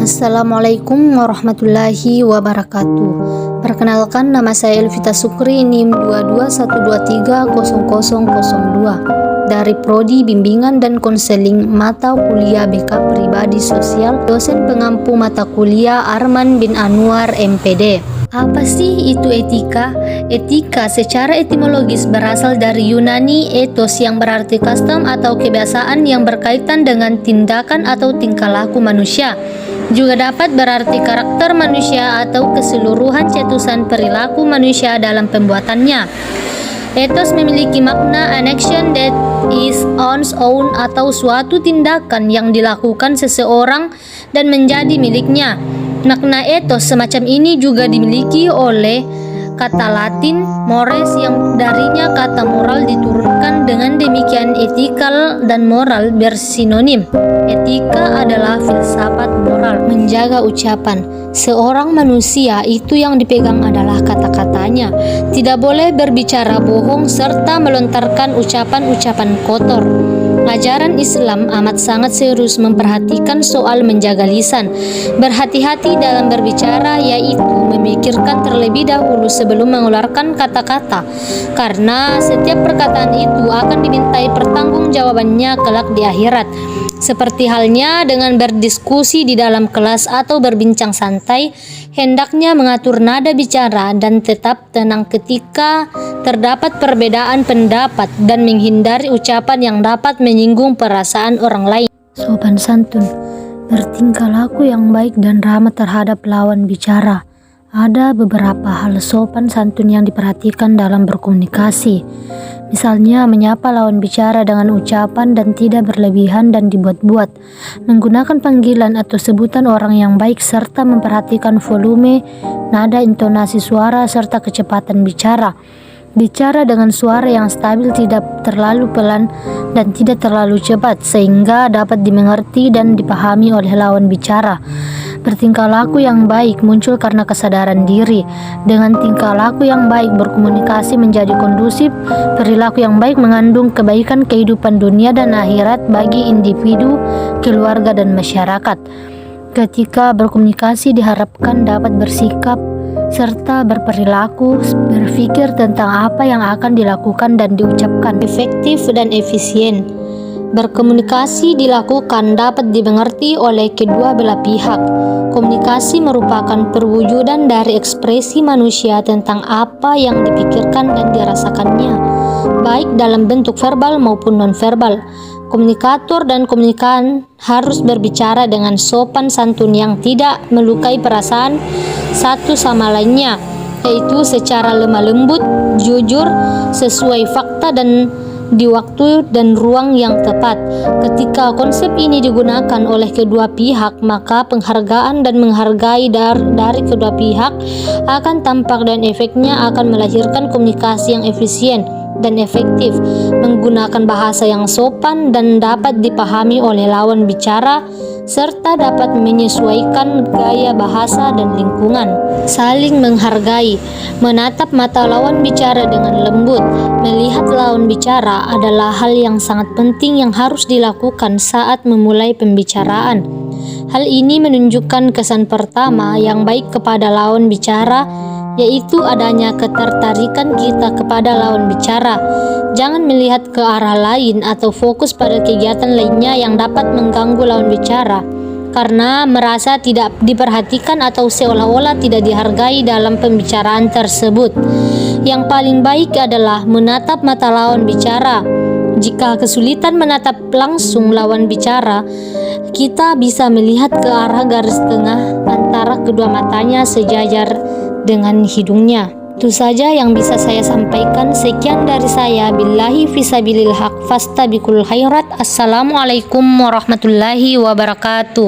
Assalamualaikum warahmatullahi wabarakatuh. Perkenalkan, nama saya Elvita Sukri, NIM 22130002 dari Prodi Bimbingan dan Konseling Mata Kuliah BK Pribadi Sosial, dosen pengampu mata kuliah Arman bin Anwar MPD. Apa sih itu etika? Etika secara etimologis berasal dari Yunani ethos yang berarti custom atau kebiasaan yang berkaitan dengan tindakan atau tingkah laku manusia. Juga dapat berarti karakter manusia atau keseluruhan cetusan perilaku manusia dalam pembuatannya. Ethos memiliki makna an action that is one's own atau suatu tindakan yang dilakukan seseorang dan menjadi miliknya. Makna ethos semacam ini juga dimiliki oleh kata Latin mores yang darinya kata moral diturunkan. Dengan demikian etikal dan moral bersinonim. Etika adalah filsafat moral. Menjaga ucapan. Seorang manusia itu yang dipegang adalah kata-katanya. Tidak boleh berbicara bohong serta melontarkan ucapan-ucapan kotor. Ajaran Islam amat sangat serius memperhatikan soal menjaga lisan. Berhati-hati dalam berbicara, yaitu memikirkan terlebih dahulu sebelum mengeluarkan kata-kata, karena setiap perkataan itu akan dimintai pertanggungjawabannya kelak di akhirat. Seperti halnya dengan berdiskusi di dalam kelas atau berbincang santai, hendaknya mengatur nada bicara dan tetap tenang ketika terdapat perbedaan pendapat dan menghindari ucapan yang dapat menyinggung perasaan orang lain. Sopan santun, bertingkah laku yang baik dan ramah terhadap lawan bicara. Ada beberapa hal sopan santun yang diperhatikan dalam berkomunikasi. Misalnya menyapa lawan bicara dengan ucapan dan tidak berlebihan dan dibuat-buat, menggunakan panggilan atau sebutan orang yang baik serta memperhatikan volume, nada, intonasi suara serta kecepatan bicara. Bicara dengan suara yang stabil, tidak terlalu pelan dan tidak terlalu cepat sehingga dapat dimengerti dan dipahami oleh lawan bicara. Bertingkah laku yang baik muncul karena kesadaran diri. Dengan tingkah laku yang baik berkomunikasi menjadi kondusif. Perilaku yang baik mengandung kebaikan kehidupan dunia dan akhirat bagi individu, keluarga dan masyarakat. Ketika berkomunikasi diharapkan dapat bersikap serta berperilaku, berpikir tentang apa yang akan dilakukan dan diucapkan efektif dan efisien. Berkomunikasi dilakukan dapat dimengerti oleh kedua belah pihak. Komunikasi merupakan perwujudan dari ekspresi manusia tentang apa yang dipikirkan dan dirasakannya, baik dalam bentuk verbal maupun nonverbal. Komunikator dan komunikan harus berbicara dengan sopan santun yang tidak melukai perasaan satu sama lainnya, yaitu secara lemah lembut, jujur, sesuai fakta dan di waktu dan ruang yang tepat. Ketika konsep ini digunakan oleh kedua pihak, maka penghargaan dan menghargai dari kedua pihak akan tampak dan efeknya akan melahirkan komunikasi yang efisien dan efektif, menggunakan bahasa yang sopan dan dapat dipahami oleh lawan bicara, serta dapat menyesuaikan gaya bahasa dan lingkungan. Saling menghargai, menatap mata lawan bicara dengan lembut. Melihat lawan bicara adalah hal yang sangat penting yang harus dilakukan saat memulai pembicaraan. Hal ini menunjukkan kesan pertama yang baik kepada lawan bicara, yaitu adanya ketertarikan kita kepada lawan bicara. Jangan melihat ke arah lain atau fokus pada kegiatan lainnya yang dapat mengganggu lawan bicara, karena merasa tidak diperhatikan atau seolah-olah tidak dihargai dalam pembicaraan tersebut. Yang paling baik adalah menatap mata lawan bicara. Jika kesulitan menatap langsung lawan bicara, kita bisa melihat ke arah garis tengah antara kedua matanya sejajar dengan hidungnya. Itu saja yang bisa saya sampaikan. Sekian dari saya. Billahi fisabilil haq fastabiqul khairat. Assalamualaikum warahmatullahi wabarakatuh.